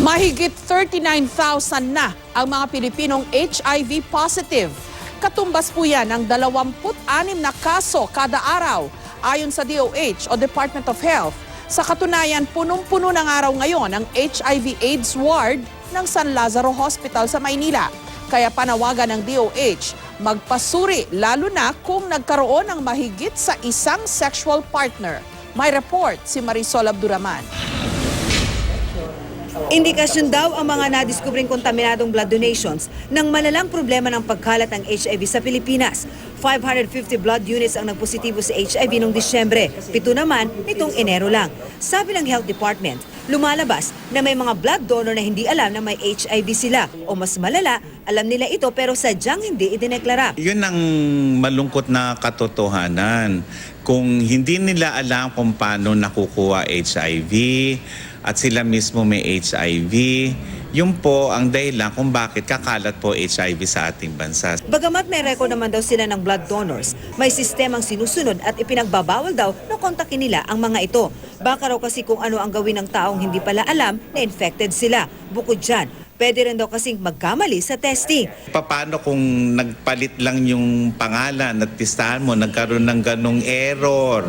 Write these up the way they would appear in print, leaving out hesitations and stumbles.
Mahigit 39,000 na ang mga Pilipinong HIV positive. Katumbas po yan ng 26 na kaso kada araw ayon sa DOH o Department of Health. Sa katunayan, punong-puno ng araw ngayon ang HIV/AIDS ward ng San Lazaro Hospital sa Maynila. Kaya panawagan ng DOH, magpasuri lalo na kung nagkaroon ng mahigit sa isang sexual partner. May report si Marisol Abduraman. Indikasyon daw ang mga nadiskubring kontaminadong blood donations ng malalang problema ng pagkalat ng HIV sa Pilipinas. 550 blood units ang nagpositibo sa HIV noong Disyembre, 7 naman nitong Enero lang. Sabi ng Health Department, lumalabas na may mga blood donor na hindi alam na may HIV sila o mas malala, alam nila ito pero sadyang hindi idineklara. Yun ang malungkot na katotohanan. Kung hindi nila alam kung paano nakukuha HIV at sila mismo may HIV, yun po ang dahilan kung bakit kakalat po HIV sa ating bansa. Bagamat may record naman daw sila ng blood donors, may sistemang sinusunod at ipinagbabawal daw na kontakin nila ang mga ito. Baka raw kasi kung ano ang gawin ng taong hindi pala alam na infected sila. Bukod dyan, pwede rin daw kasing magkamali sa testing. Paano kung nagpalit lang yung pangalan at listahan mo, nagkaroon ng ganong error?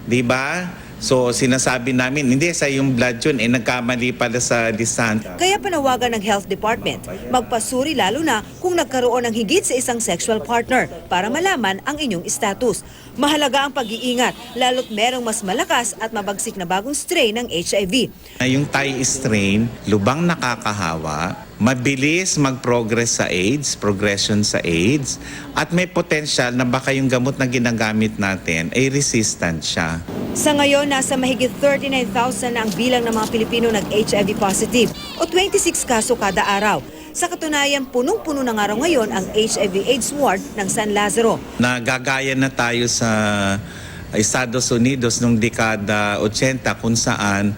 Di ba? So sinasabi namin, hindi sa yung blood yun, nagkamali pala sa listahan. Kaya panawagan ng Health Department, magpasuri lalo na kung nagkaroon ng higit sa isang sexual partner para malaman ang inyong status. Mahalaga ang pag-iingat, lalo't merong mas malakas at mabagsik na bagong strain ng HIV. Yung Thai strain, lubang nakakahawa, mabilis mag-progress sa AIDS, progression sa AIDS, at may potential na baka yung gamot na ginagamit natin ay resistant siya. Sa ngayon, nasa mahigit 39,000 na ang bilang ng mga Pilipino nag-HIV positive o 26 kaso kada araw. Sa katunayan, punong-puno ng araw ngayon ang HIV/AIDS ward ng San Lazaro. Nagagaya na tayo sa Estados Unidos noong dekada 80 kung saan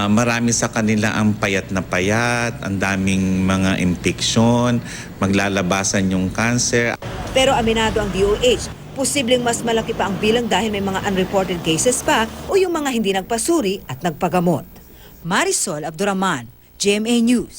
marami sa kanila ang payat na payat, ang daming mga infeksyon, maglalabasan yung cancer. Pero aminado ang DOH, posibleng mas malaki pa ang bilang dahil may mga unreported cases pa o yung mga hindi nagpasuri at nagpagamot. Marisol Abduraman, GMA News.